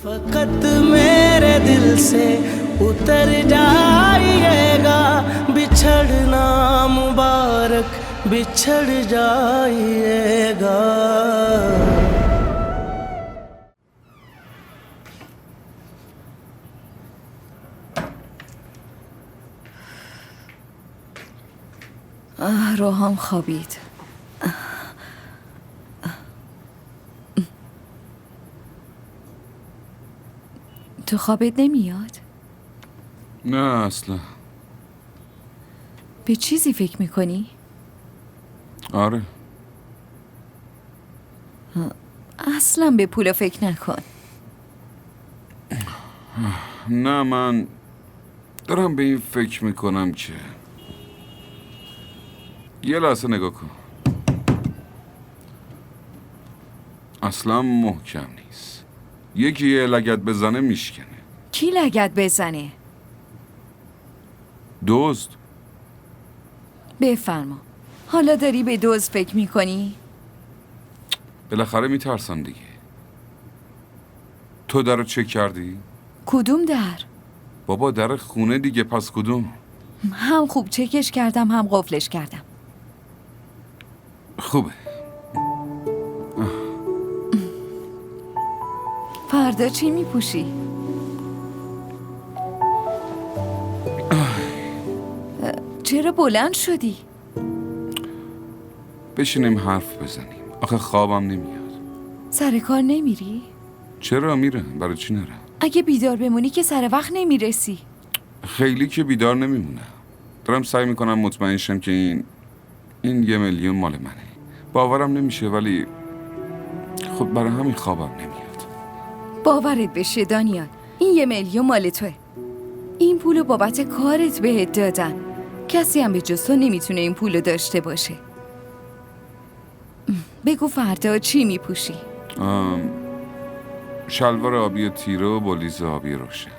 फकत मेरे दिल से उतर जाइएगा, बिछड़ना मुबारक बिछड़ जाइएगा. روحم خوابید. تو خوابت نمیاد؟ نه اصلا. به چیزی فکر میکنی؟ آره. اصلا به پول فکر نکن. نه من دارم به این فکر میکنم که یه لحظه نگاه کن. اصلا محکم نیست. یکی یه لگد بزنه میشکنه. کی لگد بزنه؟ دزد. بفرما. حالا داری به دزد فکر میکنی؟ بالاخره میترسم دیگه. تو درو چک کردی؟ کدوم در؟ بابا در خونه دیگه. پس کدوم؟ هم خوب چکش کردم هم قفلش کردم. خوبه. فردا چی میپوشی؟ چرا بلند شدی؟ بشینیم حرف بزنیم. آخه خوابم نمیاد. سر کار نمیری؟ چرا میرم؟ برای چی نرم؟ اگه بیدار بمونی که سر وقت نمیرسی. خیلی که بیدار نمیمونم. دارم سعی میکنم مطمئن شم که این 1 میلیون مال منه. باورم نمیشه ولی خب برای همین خوابم نمیاد. باورت بشه دانیال، این 1 میلیون مال توه. این پولو بابت کارت بهت دادن. کسی هم به جز تو نمیتونه این پولو داشته باشه. بگو فردا چی میپوشی؟ شلوار آبی تیره و بلیز آبی روشن.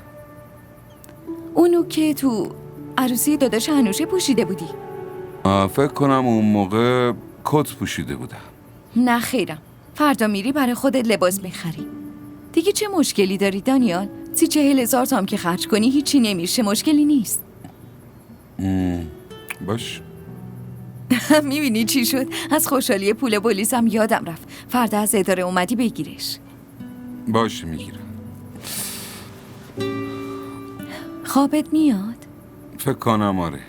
اونو که تو عروسی داداش هنوشه پوشیده بودی؟ فکر کنم اون موقع کت پوشیده بودم. نه خیرم. فردا میری برای خودت لباس میخری. دیگه چه مشکلی داری دانیال؟ 30-40 هزار تا هم که خرج کنی هیچی نمیشه. مشکلی نیست. باش. میبینی چی شد؟ از خوشحالی پول بلیزم یادم رفت. فردا از اداره اومدی بگیرش. باشه میگیرم. خوابت میاد؟ فکر کنم آره.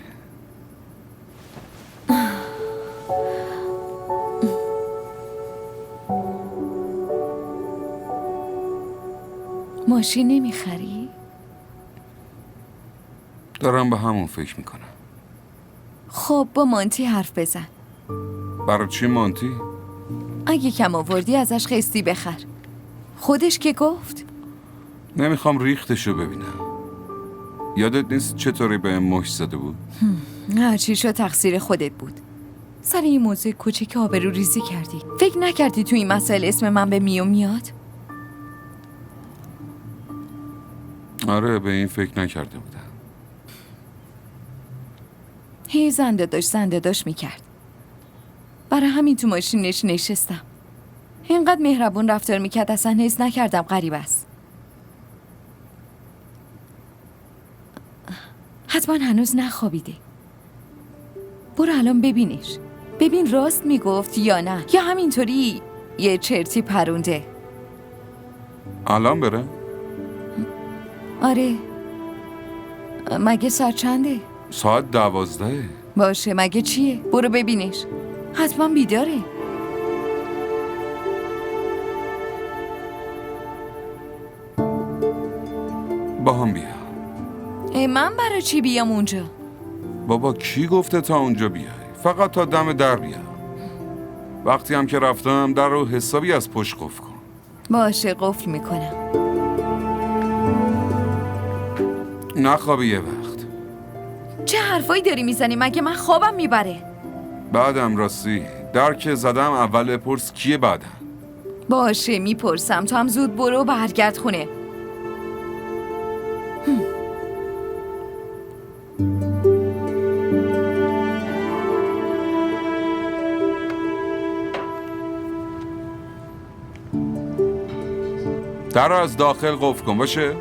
ماشین نمیخری؟ دارم به همون فکر میکنم. خب با مانتی حرف بزن. برای چی مانتی؟ اگه کم آوردی ازش خستی بخر. خودش که گفت. نمیخوام ریختشو ببینم. یادت نیست چطوری به مش زده بود؟ هرچی شد تقصیر خودت بود. سر این موضوع کوچیک آبرو ریزی کردی. فکر نکردی تو این مسائل اسم من به میاد؟ آره به این فکر نکرده بودم. هی زنده داشت میکرد. برای همین تو ماشینش نشستم. اینقدر مهربون رفتار میکرد اصلا حس نکردم غریب است. حتما هنوز نخوابیده. برو الان ببینش. ببین راست میگفت یا نه، یا همینطوری یه چرتی پرونده. الان بره؟ آره. مگه ساعت چنده؟ ساعت 12. باشه مگه چیه؟ برو ببینش. حتما بیداره. با هم بیا. من برای چی بیام اونجا؟ بابا کی گفته تا اونجا بیای؟ فقط تا دم در بیا. وقتی هم که رفتم در رو حسابی از پشت قفل کن. باشه قفل میکنم. نخوابی یه وقت. چه حرفایی داری میزنی؟ مگه من خوابم میبره؟ بعدم راستی در که زدم اول بپرس کیه بعدم. باشه میپرسم. تو هم زود برو و برگرد خونه. در رو از داخل قفل کن باشه؟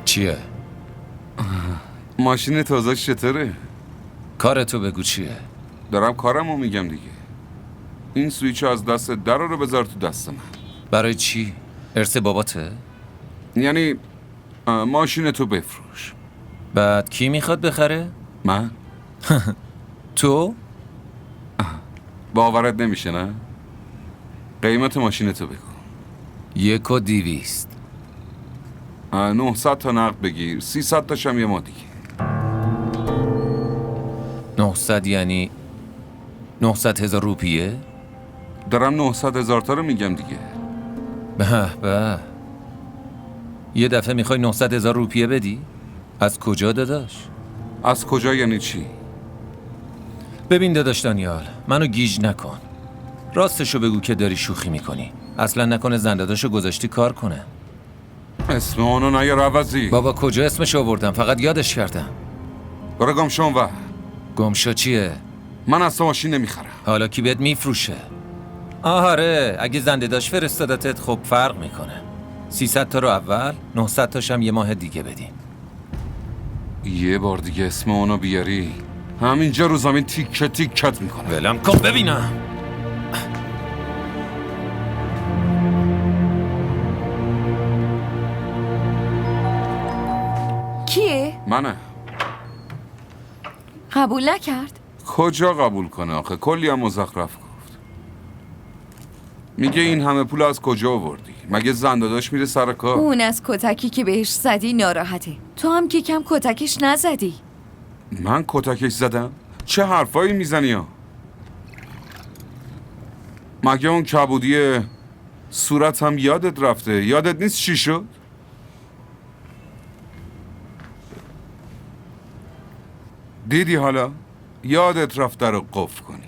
چیه؟ ماشین تازه چطوره؟ کارتو بگو چیه؟ دارم کارمو میگم دیگه. این سویچ از دست در رو بذار تو دست من. برای چی؟ ارث باباته؟ یعنی ماشین تو بفروش. بعد کی میخواد بخره؟ من؟ تو؟ باورت نمیشه نه؟ قیمت ماشین تو بگو. 1,200. 900 تا نقد بگیر، 300 تاشم یه ما دیگه. 900 یعنی 900,000 روپیه؟ دارم 900,000 تا رو میگم دیگه. به یه دفعه میخوای 900,000 روپیه بدی؟ از کجا داداش؟ از کجا یعنی چی؟ ببین داداش دانیال، منو گیج نکن. راستشو بگو که داری شوخی میکنی. اصلا نکنه زنداداشو گذاشتی کار کنه. اسم اونو نیار عوضی. بابا کجا اسمش آوردم؟ فقط یادش کردم. برو گم شو اونور. گمشو چیه؟ من اصلا ماشین نمیخرم. حالا کی بهت میفروشه؟ آره اگه زنده‌داش فرستادتت خب فرق میکنه. 300 تا رو اول، 900 تاشم یه ماه دیگه بدین. یه بار دیگه اسم اونو بیاری همینجا رو زمین تیکه تیکت میکنه. ولم کن ببینم. کیه؟ منه. قبول نکرد؟ کجا قبول کنه آخه؟ کلی هم مزخرف گفت. میگه این همه پول از کجا آوردی؟ مگه زنداداش میره سر کار؟ اون از کتکی که بهش زدی ناراحته. تو هم که کم کتکش نزدی. من کتکش زدم؟ چه حرفایی میزنی ها؟ مگه اون کبودی صورت هم یادت رفته؟ یادت نیست چی شد؟ دیدی حالا؟ یادت رفته رو قفل کنی.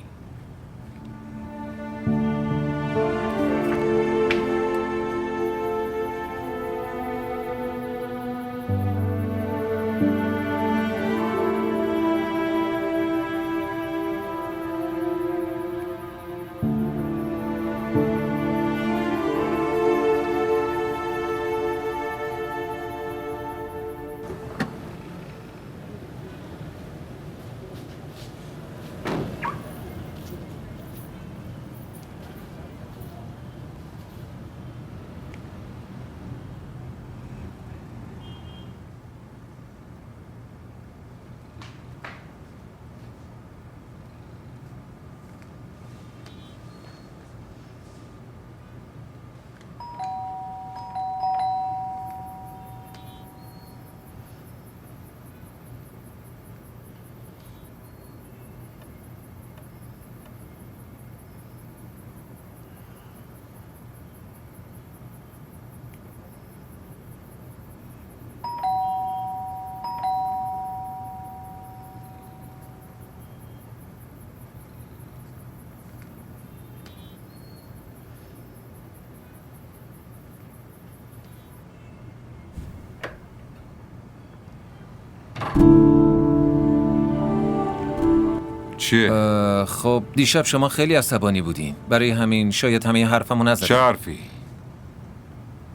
چیه؟ خب دیشب شما خیلی عصبانی بودین. برای همین شاید همه حرفمو نزدم. چه حرفی؟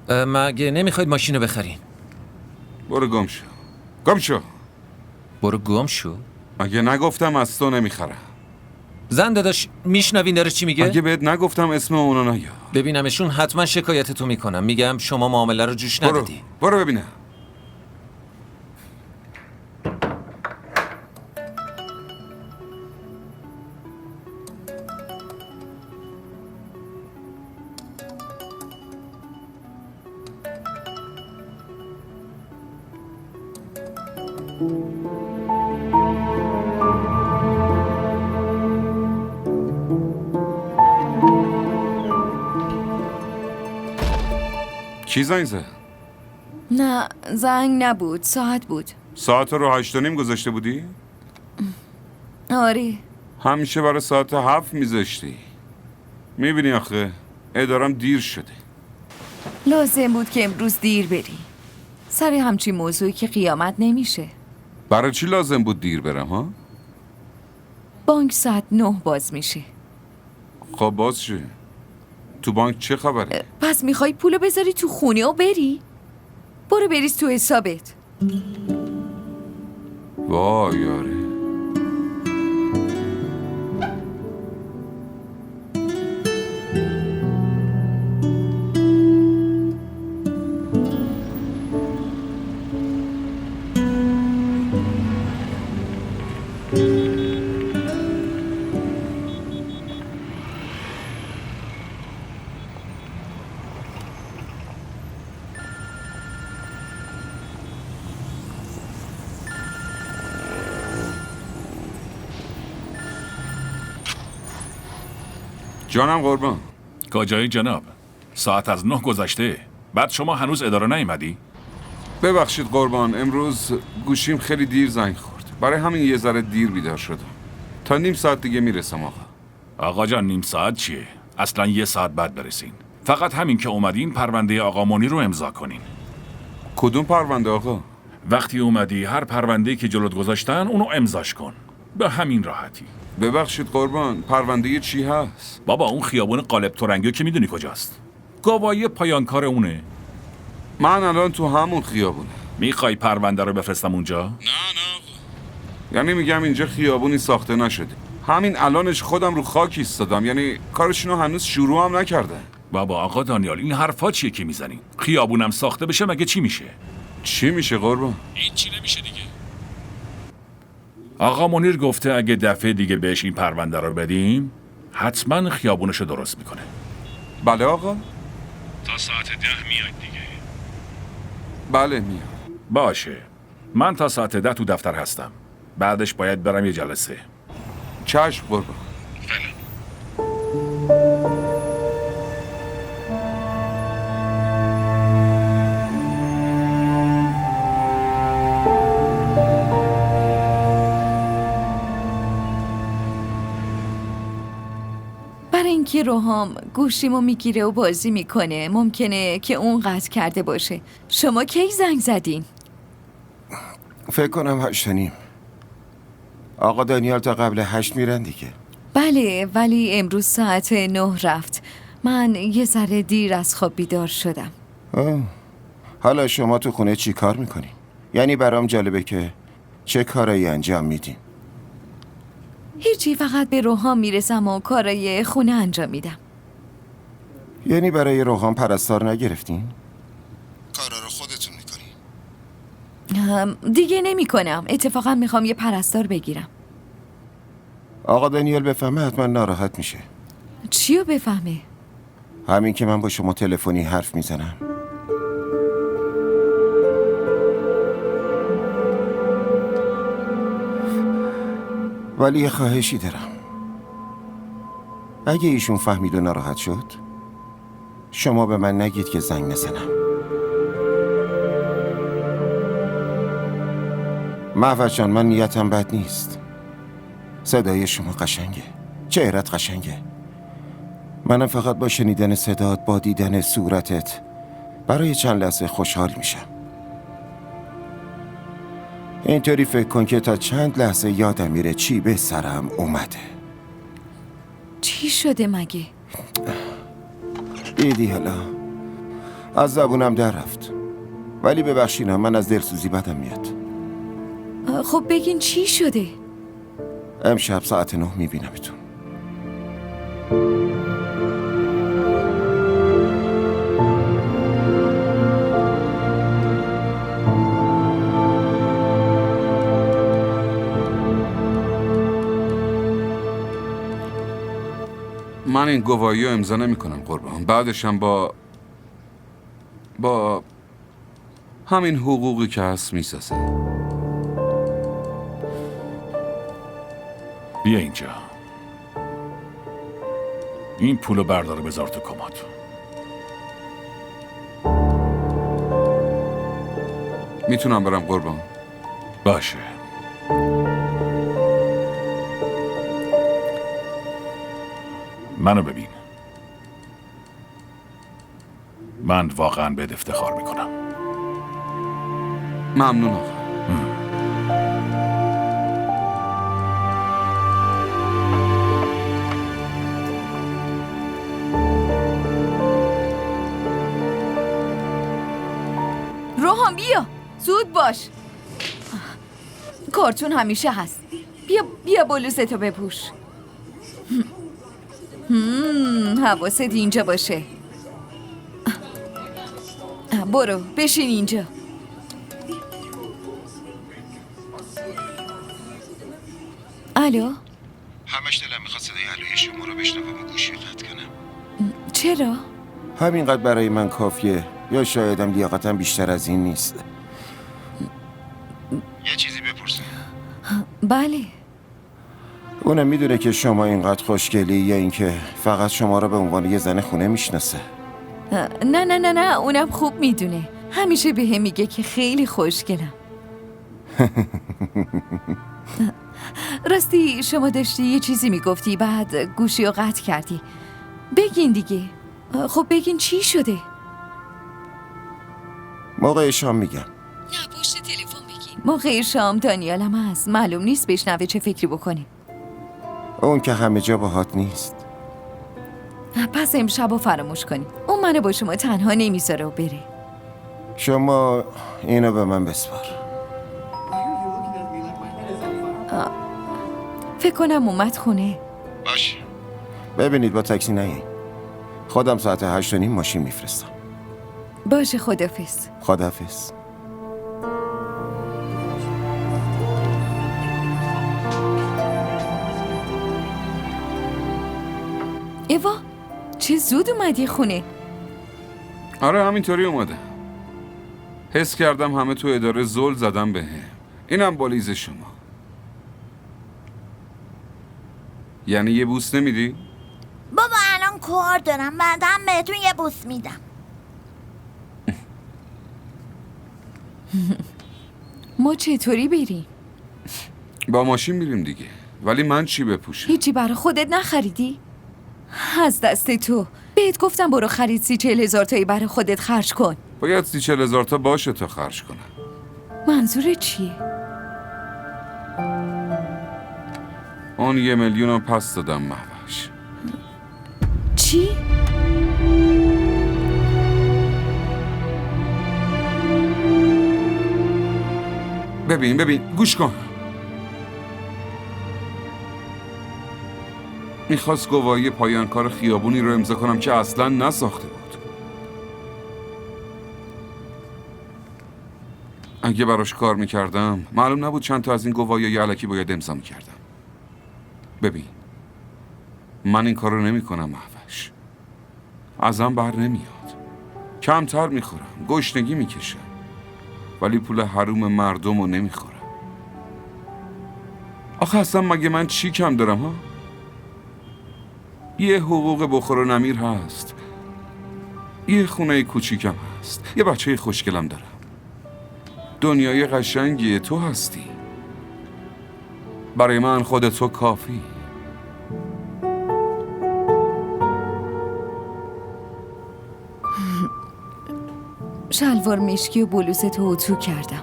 مگه نمیخواید ماشینو بخرین؟ برو گم شو. گم شو. برو گم شو. مگه نگفتم از تو نمیخرم؟ زن داداش میشنوین داره چی میگه؟ مگه بهت نگفتم اسم اونو نیار؟ ببینمشون حتما شکایتتو میکنم. میگم شما معامله رو جوش ندادی. برو ببینم. کی زنگ زد؟ نه زنگ نبود، ساعت بود. ساعت رو 8:30 گذاشته بودی؟ آره. همیشه برای ساعت 7 میذاشتی. میبینی آخه ادارم دیر شده. لازم بود که امروز دیر بری. سر همچین موضوعی که قیامت نمیشه. برای چی لازم بود دیر برم ها؟ بانک ساعت 9 باز میشه. خب باز چه؟ تو بانک چه خبره؟ پس میخوای پولو بذاری تو خونه و بری؟ برو بریز تو حسابت. وای یاره. جانم قربان. کجایی جناب؟ ساعت از 9 گذشته. بعد شما هنوز اداره نیومدی؟ ببخشید قربان، امروز گوشیم خیلی دیر زنگ خورد. برای همین یه ذره دیر بیدار شدم. تا نیم ساعت دیگه میرسم آقا. آقا جان نیم ساعت چیه؟ اصلا 1 ساعت بعد برسین. فقط همین که اومدین پرونده آقا منیر رو امضا کنین. کدوم پرونده آقا؟ وقتی اومدی هر پرونده‌ای که جلوت گذاشتن اونو امضاش کن. به همین راحتی. ببخشید قربان، پرونده چی هست؟ بابا اون خیابون قالب تورنگی که میدونی کجاست؟ گواهی پایانکار اونه. من الان تو همون خیابونه. میخوای پرونده رو بفرستم اونجا؟ نه یعنی میگم اینجا خیابونی ساخته نشده. همین الانش خودم رو خاک ایستادم. یعنی کارشونو هنوز شروع هم نکردن. بابا آقا دانیال این حرفا چیه که میزنی؟ خیابونم ساخته بشه مگه چی میشه؟ چی میشه قربان؟ هیچی نمیشه دیگه. آقا منیر گفته اگه دفعه دیگه بهش این پرونده رو بدیم حتما خیابونشو درست میکنه. بله آقا؟ تا ساعت 10 میاد دیگه. بله میام. باشه. من تا ساعت 10 تو دفتر هستم. بعدش باید برم یه جلسه. چشم قربان. برای اینکه روحام گوشیمو میگیره و بازی میکنه ممکنه که اون قطع کرده باشه. شما کی زنگ زدین؟ فکر کنم 8:30. آقا دانیال تا قبل 8 میرن دیگه. بله ولی امروز ساعت 9 رفت. من یه ذره دیر از خواب بیدار شدم. حالا شما تو خونه چی کار میکنی؟ یعنی برام جالبه که چه کارایی انجام میدین؟ هیچی، فقط به روحام میرسم و کارای خونه انجام میدم. یعنی برای روحان پرستار نگرفتین؟ کارا رو خودتون میکنی؟ دیگه نمی کنم. اتفاقا میخوام یه پرستار بگیرم. آقا دانیال بفهمه حتما ناراحت میشه. چیو بفهمه؟ همین که من با شما تلفنی حرف میزنم. ولی یه خواهشی دارم. اگه ایشون فهمید و ناراحت شد شما به من نگید که زنگ نزنم. مهوش جان من نیتم بد نیست. صدای شما قشنگه، چهرت قشنگه. منم فقط با شنیدن صدات، با دیدن صورتت برای چند لحظه خوشحال میشم. اینطوری فکر کن که تا چند لحظه یادم میره چی به سرم اومده. چی شده مگه؟ دیدی حالا از زبونم در رفت. ولی ببخشینم من از دلسوزی بدم میاد. خب بگین چی شده؟ امشب ساعت 9 میبینمتون. من این گواهی رو امضا نمی کنم قربان. بعدشم با همین حقوقی که هست میسازم. بیا اینجا. این پولو بردار بذار تو کمد. میتونم برم قربان؟ باشه. منو ببین. من واقعا بهت افتخار میکنم. ممنون آقا. روحان بیا زود باش. کارتون همیشه هست. بیا بلوزتو بپوش. حواست اینجا باشه. برو بشین اینجا. الو؟ همش دلم میخواد صدای الوی شما رو بشنوم و گوشی قطع کنم. چرا؟ همینقدر برای من کافیه، یا شایدم لیاقتم بیشتر از این نیست. یه چیزی بپرسم. بله. اونم میدونه که شما اینقدر خوشگلی یا اینکه فقط شما رو به عنوان یه زن خونه میشناسه؟ نه اونم خوب میدونه. همیشه به هم میگه که خیلی خوشگلم. راستی شما داشتی یه چیزی میگفتی بعد گوشی رو قطع کردی. بگین دیگه. خب بگین چی شده؟ موقع شام میگم. نه پشت تلفن بگین. موقع شام دانیالم هست. معلوم نیست بشنوه چه فکری بکنه. اون که همه جا باهات نیست. پس امشب رو فراموش کنی. اون منو با شما تنها نمیذاره و بره. شما اینو به من بسپار. فکر کنم اومد خونه. باشه. ببینید با تاکسی نیایید. خودم ساعت 8:30 ماشین میفرستم. باشه خدافظ. خداحافظ. ایوا چه زود اومدی خونه. آره همینطوری اومده. حس کردم همه تو اداره زل زدم به هم. اینم بالیز شما. یعنی یه بوس نمیدی؟ بابا الان کار دارم، بعدم بهتون یه بوس میدم. ما چطوری بریم؟ با ماشین میریم دیگه. ولی من چی بپوشم؟ هیچی برای خودت نخریدی؟ از دست تو. بهت گفتم برو خرید 30-40 تایی برای خودت خرج کن. باید 30-40 تا باشه تا خرج کنم. منظور چیه؟ اون 1 میلیون رو پس دادم مهوش. چی؟ ببین گوش کن. میخواست گواهی پایان کار خیابونی رو امضا کنم که اصلا نساخته بود. اگه براش کار میکردم معلوم نبود چند تا از این گواهی الکی باید امضا میکردم. ببین من این کار رو نمی کنم مهوش. ازم بر نمیاد. کمتر میخورم، گشنگی میکشم، ولی پول حروم مردم رو نمیخورم. آخه اصلا مگه من چی کم دارم ها؟ یه حقوق بخور و نمیر هست، یه خونه کوچیکم هست، یه بچه خوشگلم دارم. دنیای قشنگیه، تو هستی. برای من خود تو کافی. شلوار مشکی و بلوزتو اتو کردم.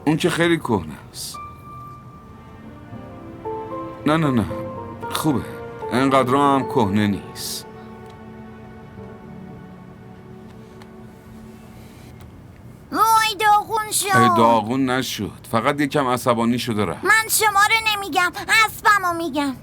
اون که خیلی کهنه است. نه خوبه، انقدر هم کهنه نیست. وای داغون شد. ای داغون نشد، فقط یکم عصبانی شده رفت. من شما رو نمیگم، اسبمو میگم.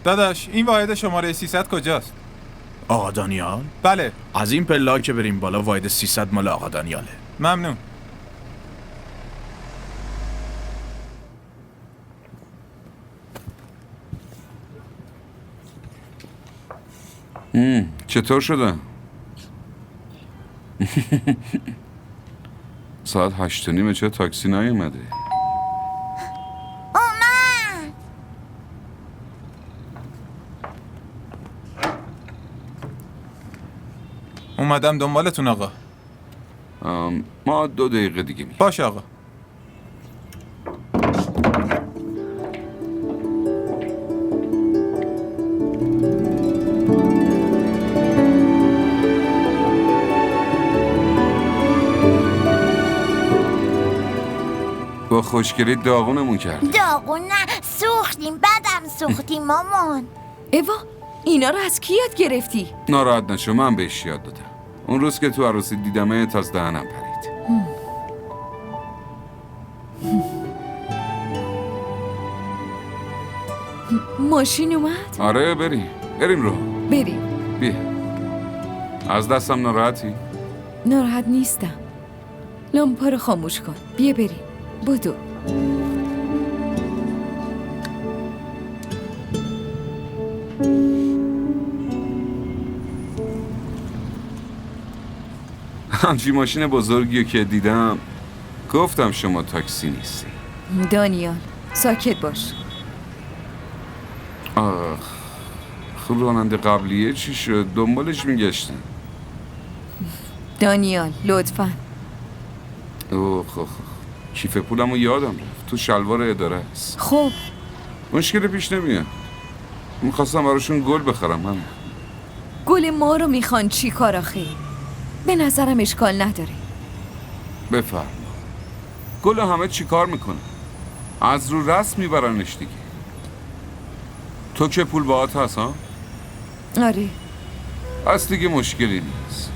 داداش این واحد شماره 300 کجاست؟ آقا دانیال؟ بله. از این پلا که بریم بالا واحد 300 مال آقا دانیاله. ممنون. چطور شده؟ ساعت 8:30 چه تاکسی نیومده؟ اومد. اومدم دنبالتون آقا. ما 2 دقیقه دیگه میگیم. باش آقا. با خوشگلی داغونمون کرد. داغون نه، سوختیم، بدم سوختیم مامان. ایوا اینا رو از کی یاد گرفتی؟ ناراحت نشو، من بهش یاد دادم. اون روز که تو عروسی دیدمت از دهنم پرید. ماشین اومد؟ آره بریم رو. بریم. بیا. از دستم ناراحتی؟ ناراحت نیستم. لامپا رو خاموش کن. بیا بریم. بدو. همچین ماشین بزرگی که دیدم گفتم شما تاکسی نیستی. دانیال ساکت باش. آخ خب راننده قبلیه چی شد؟ دنبالش میگشتم. دانیال لطفاً. اوه کیف پولمو یادم رفت تو شلوار اداره است. خب مشکل پیش نمیاد. میخواستم براشون گل بخرم. من گل ما رو میخوان چی کار آخه؟ به نظرم اشکال نداره. بفرما. گل همه چی کار میکنه؟ از رو رسم میبرنش دیگه. تو که پول باهات هست ها؟ آره. از دیگه مشکلی نیست.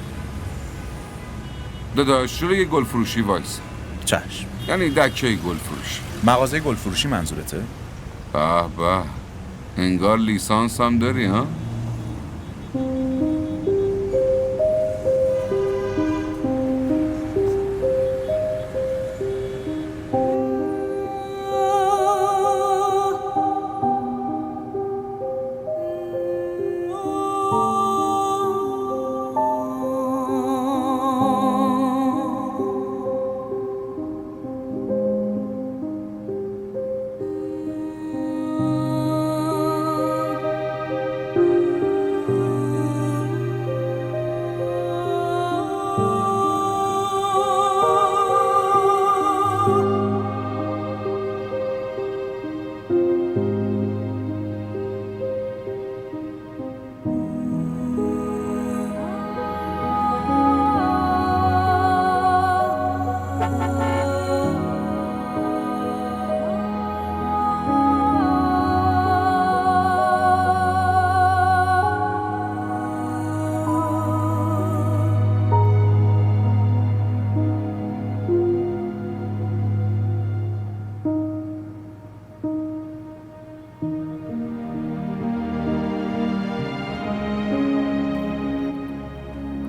داداش جلوی یه گل فروشی وایس. چشم. یعنی دکه گل فروشی. مغازه گل فروشی منظورته؟ به به انگار لیسانس هم داری ها؟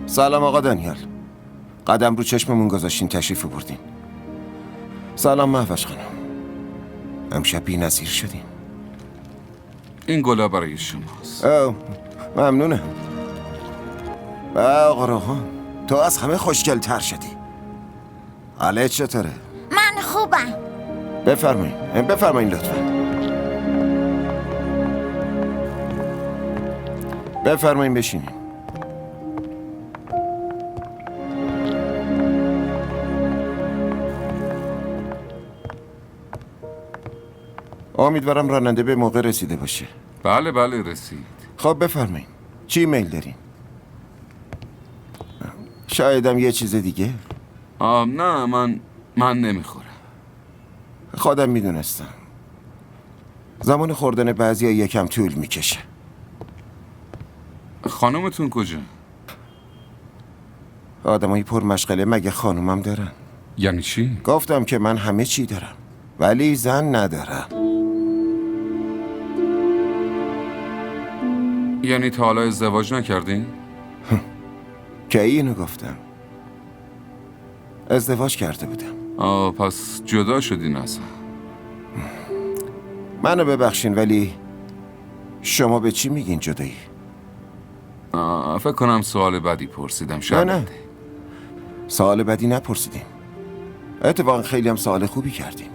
سلام آقا دانیال. قدم رو چشممون گذاشتین تشریف بردین. سلام مهوش خانم. امشب بی‌نظیر شدین. این گلا برای شماست. اوه ممنونم. آقا روحان تو از همه خوشگل تر شدی. حالت چطوره؟ من خوبم. بفرمایین لطفا. بفرمایین بشینین. امیدوارم راننده به موقع رسیده باشه. بله رسید. خب بفرمایین. چی میل دارین؟ شایدم یه چیز دیگه؟ نه من نمیخورم. خودم میدونستم. زمان خوردن بعضی یکم طول میکشه. خانومتون کجا؟ آدمایی پر مشغله مگه خانومم دارن؟ یعنی چی؟ گفتم که من همه چی دارم ولی زن ندارم. یعنی تا حالا ازدواج نکردین؟ کی اینو گفتم؟ ازدواج کرده بودم. پس جدا شدین اصلا. منو ببخشین ولی شما به چی میگین جدایی؟ فکر کنم سوال بعدی پرسیدم نه شاید. نه، سوال بدی نپرسیدیم. اتفاقا خیلی هم سوال خوبی کردیم.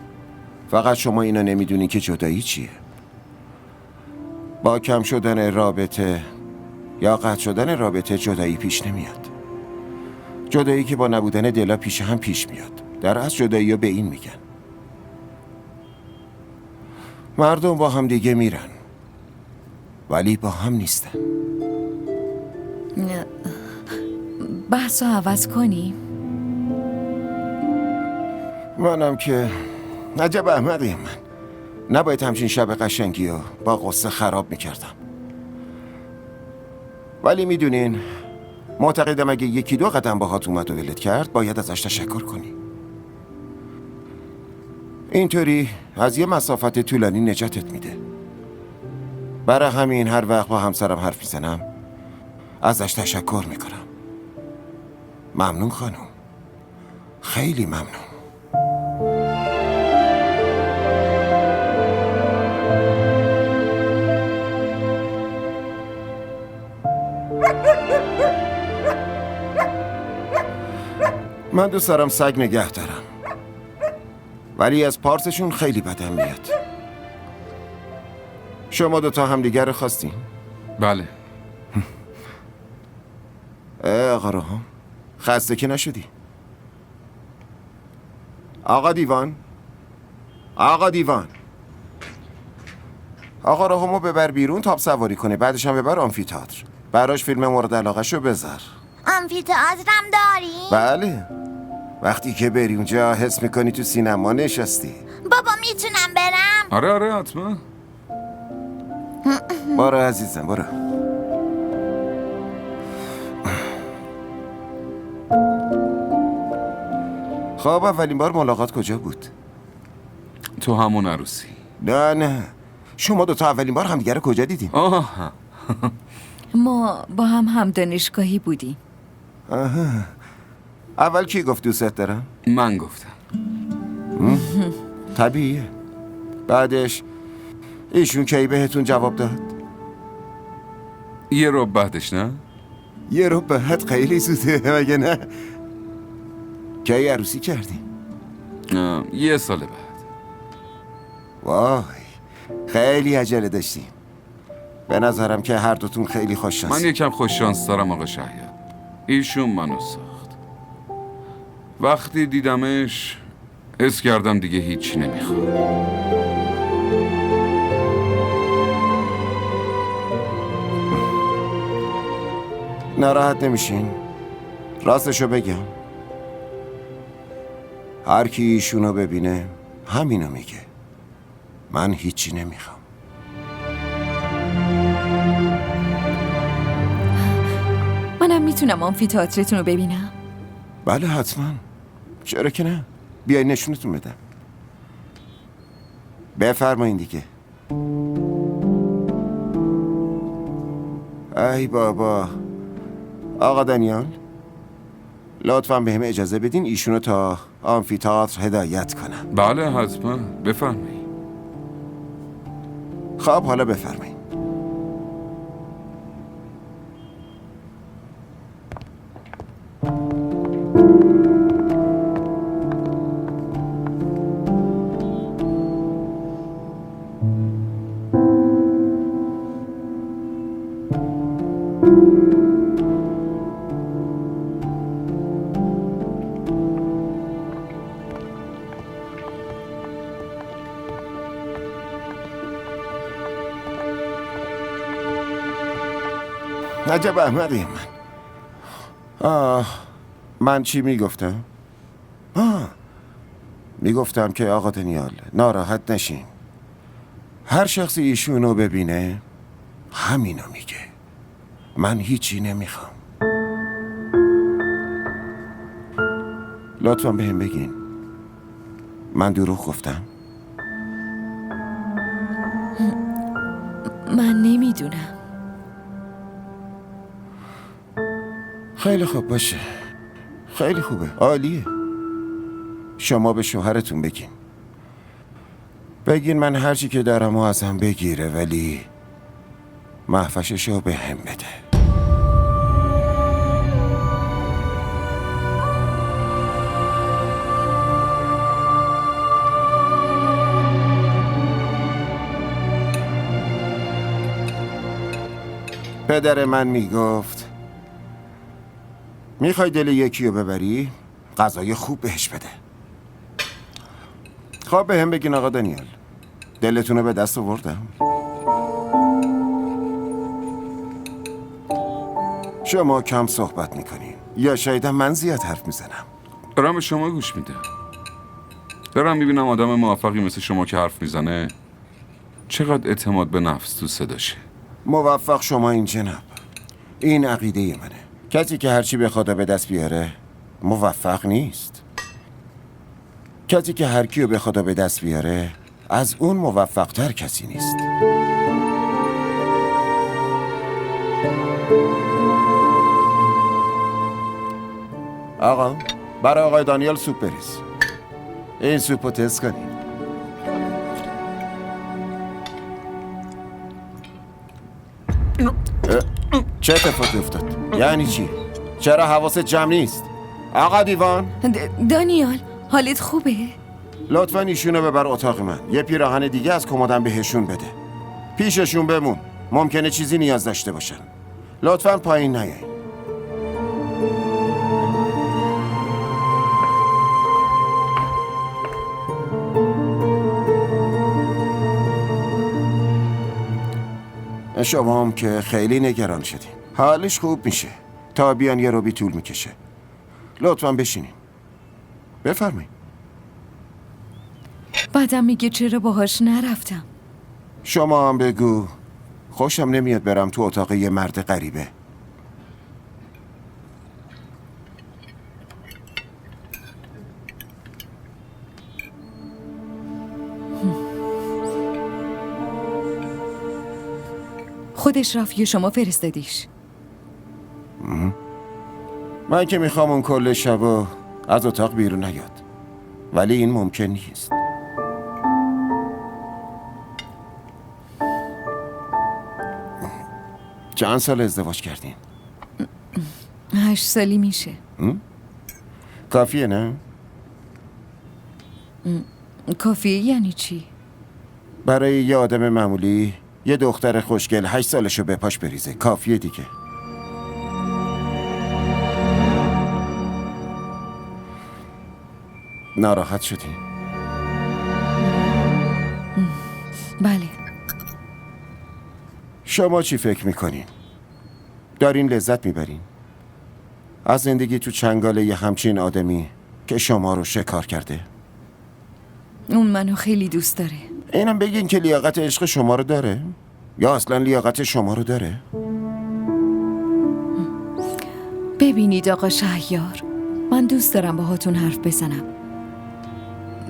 فقط شما اینا نمیدونی که جدایی چیه. با کم شدن رابطه یا قطع شدن رابطه جدایی پیش نمیاد. جدایی که با نبودن دلا پیش هم پیش میاد. در اصل جدایی ها به این میگن. مردم با هم دیگه میرن ولی با هم نیستن. بحث رو عوض کنیم. منم که عجب احمقیم من. نباید همچین شب قشنگی رو با قصه خراب میکردم. ولی میدونین معتقدم اگه یکی دو قدم باهات اومد و ولت کرد باید ازش تشکر کنی. اینطوری از یه مسافت طولانی نجاتت میده. برای همین هر وقت با همسرم حرف میزنم ازش تشکر میکنم. ممنون خانم، خیلی ممنون. من دوست دارم سگ نگه دارم ولی از پارسشون خیلی بدم میاد. شما دوتا همدیگر رو خواستین؟ بله. آقا روحان خسته که نشدی؟ آقا دیوان، آقا دیوان، آقا روحانو ببر بیرون تاب سواری کنه، بعدش هم ببر آمفی‌تئاتر، براش فیلم مورد علاقه‌شو بذار. آمفی‌تئاترم داری؟ بله، وقتی که بری اونجا حس میکنی تو سینما نشستی. بابا میتونم برم؟ آره حتما. برو عزیزم برو. خب اولین بار ملاقات کجا بود؟ تو همون عروسی. نه شما دوتا اولین بار همدیگه رو کجا دیدیم؟ آه. ما با هم دانشگاهی بودیم. اول کی گفت دوست دارم؟ من گفتم. طبیعیه. بعدش ایشون کی بهتون جواب داد؟ یه رو بعدش نه؟ یه رو بعد خیلی زوده مگه نه؟ کی عروسی کردیم؟ یه سال بعد. وای خیلی عجله داشتیم. به نظرم که هر دوتون خیلی خوش شانس. من یکم خوش شانس دارم آقا شهیار. ایشون منو ساخت. وقتی دیدمش حس کردم دیگه هیچی نمیخوام. ناراحت نمیشین؟ راستشو بگم هر کی ایشونو ببینه همینو میگه. من هیچی نمیخوام. منم میتونم آمفی‌تئاترتون رو ببینم؟ بله حتما، چرا که نه. بیای نشونتون بدم. بفرمایین دیگه. ای بابا. آقا دانیال لطفاً بهم اجازه بدین ایشونو تا آمفی‌تئاتر هدایت کنم. بله حتما بفرمایید. خب حالا بفرمایید. عجب احمقیم من. من چی میگفتم؟ میگفتم که آقا دانیال ناراحت نشین. هر شخصی ایشونو ببینه همینو میگه. من هیچی نمیخوام. لطفا بهم بگین من دروغ گفتم؟ من نمیدونم. خیلی خوب باشه. خیلی خوبه. عالیه. شما به شوهرتون بگین من هرچی که دارم و ازم بگیره ولی محفششو به هم بده. پدر من میگفت میخوای دل یکی رو ببری؟ غذای خوب بهش بده. خب به هم بگین آقا دانیال، دلتون رو به دست آوردم؟ شما کم صحبت میکنین یا شاید من زیاد حرف میزنم؟ دارم به شما گوش میدم. دارم میبینم آدم موفقی مثل شما که حرف میزنه چقدر اعتماد به نفس تو صداشه. موفق شما این جناب، این عقیده منه. کسی که هرچی به خدا به دست بیاره موفق نیست. کسی که هر کیو به خدا به دست بیاره از اون موفق تر کسی نیست. آقا برای آقای دانیال سوپ بریز. این سوپ رو تست کنید. چه اتفاقی افتاد؟ یعنی چی؟ چرا حواست جمع نیست؟ آقا دیوان دانیال حالت خوبه؟ لطفا ایشونو ببر اتاق من. یه پیراهن دیگه از کمدم بهشون بده. پیششون بمون، ممکنه چیزی نیاز داشته باشن. لطفا پایین نیاین. شما هم که خیلی نگران شدین. حالش خوب میشه. تا بیان یه روبی طول میکشه. لطفا بشینین. بفرمایید. بعدم میگه چرا باهاش نرفتم. شما هم بگو خوشم نمیاد برم تو اتاق یه مرد غریبه. خودش رفت یا شما فرستادیش؟ من که میخوام اون کل شبو از اتاق بیرون نیاد، ولی این ممکن نیست. چند سال ازدواج کردین؟ 8 سالی میشه. کافیه نه؟ کافیه یعنی چی؟ برای یه آدم معمولی یه دختر خوشگل 8 سالشو به پاش بریزه کافیه دیگه. ناراحت شدی؟ بله. شما چی فکر میکنین؟ دارین لذت میبرین؟ از زندگی تو چنگال یه همچین آدمی که شما رو شکار کرده؟ اون منو خیلی دوست داره. اینم بگین که لیاقت عشق شما رو داره؟ یا اصلا لیاقت شما رو داره؟ ببینید آقا شهیار، من دوست دارم باهاتون حرف بزنم،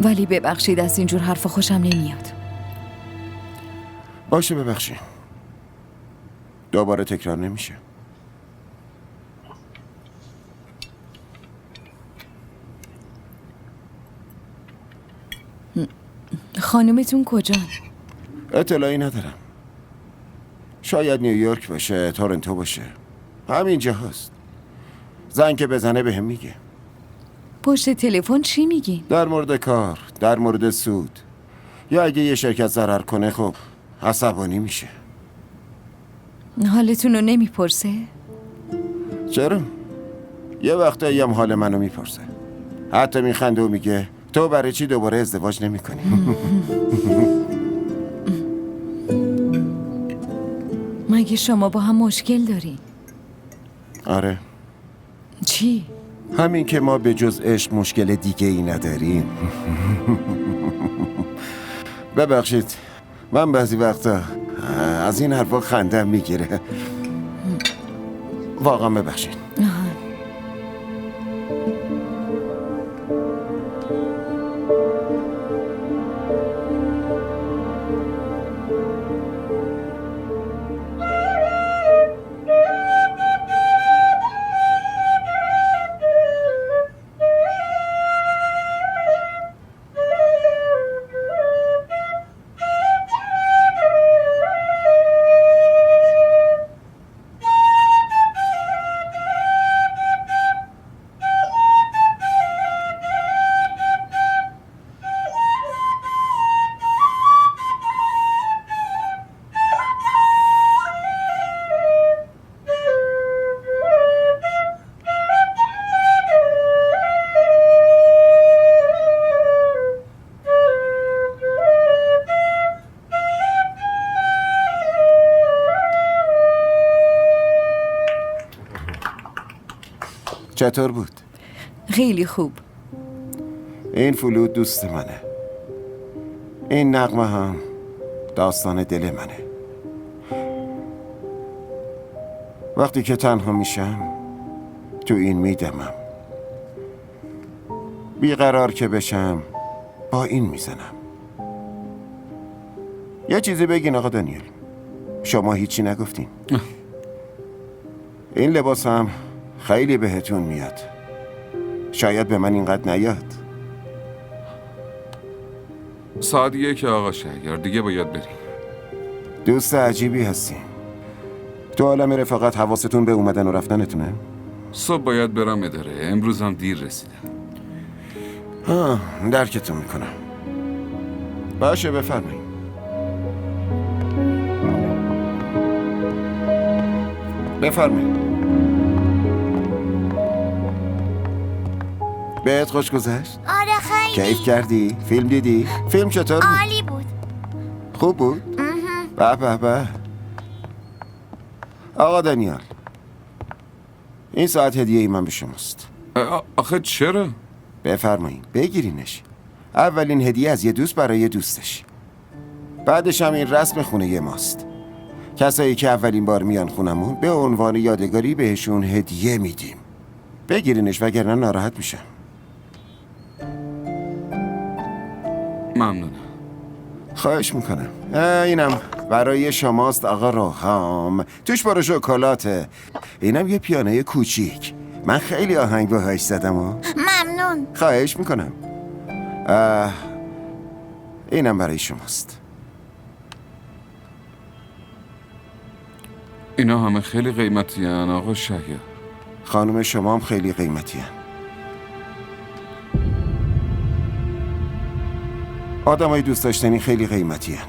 ولی ببخشید از اینجور حرف خوشم نمیاد. باشه ببخشید. دوباره تکرار نمیشه. خانومتون کجان؟ اطلاعی ندارم. شاید نیویورک باشه، تورنتو باشه، همینجا هست. زنگ که بزنه بهم میگه. پشت تلفن چی میگین؟ در مورد کار، در مورد سود، یا اگه یه شرکت ضرر کنه خب عصبانی میشه. حالتون رو نمیپرسه؟ چرا؟ یه وقتایی هم حال منو میپرسه. حتی میخنده و میگه تو برای چی دوباره ازدواج نمی کنی؟ مگه شما با هم مشکل دارین؟ آره. چی؟ همین که ما به جز عشق مشکل دیگه ای نداریم. ببخشید من بعضی وقتا از این حرفا خندم میگیره. واقعا ببخشید. چطور بود؟ خیلی خوب. این فلوت دوست منه. این نغمه هم داستان دل منه. وقتی که تنها میشم تو این میدمم، بیقرار که بشم با این میزنم. یه چیزی بگین آقا دانیل، شما هیچی نگفتین. این لباس هم خیلی بهتون میاد. شاید به من اینقدر نیاد. ساعت 1 آقا شهریار، دیگه باید بریم. دوست عجیبی هستین. تو عالم رفاقت حواستون به اومدن و رفتنتونه؟ صبح باید برم اداره، امروز هم دیر رسیدم. درکتون میکنم. باشه بفرمایید. بفرمایید. بهت خوش گذشت؟ آره خیلی. کیف کردی؟ فیلم دیدی؟ فیلم چطور بود؟ عالی بود. خوب بود؟ به به به. آقا دانیال، این ساعت هدیه ای من به شماست. آخه چرا؟ بفرمایید بگیرینش. اولین هدیه از یه دوست برای دوستش. بعدش هم این رسم خونه ماست. کسایی که اولین بار میان خونمون به عنوان یادگاری بهشون هدیه میدیم. بگیرینش وگرنه ناراحت میشم. ممنونم. خواهش میکنم. اینم برای شماست آقا روحام. توش پر شکلاته. اینم یه پیانه کوچیک. من خیلی آهنگ باهاش زدم. ممنون. خواهش میکنم. اینم برای شماست. اینا همه خیلی قیمتی هن آقا شهریار. خانم شما هم خیلی قیمتی هن. آدمای دوست داشتنی خیلی قیمتی هن.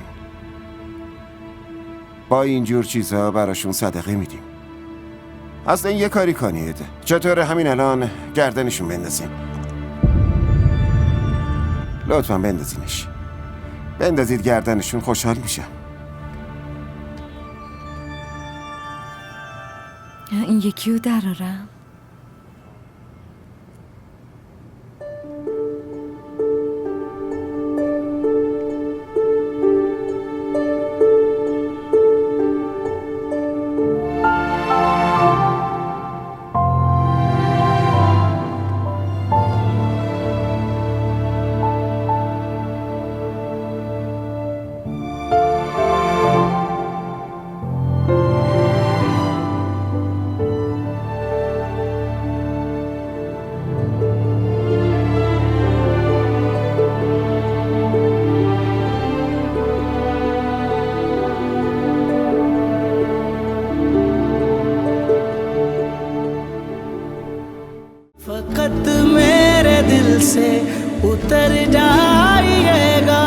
با اینجور چیزها براشون صدقه میدیم. اصلا یه کاری کنید. چطوره همین الان گردنشون بندازین. لطفا بندازینش. بندازید گردنشون، خوشحال میشم. این یکی رو درارم. फकत मेरे दिल से उतर जाइएगा,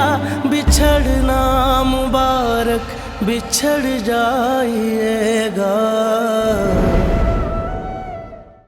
बिछड़ना मुबारक बिछड़ जाइएगा।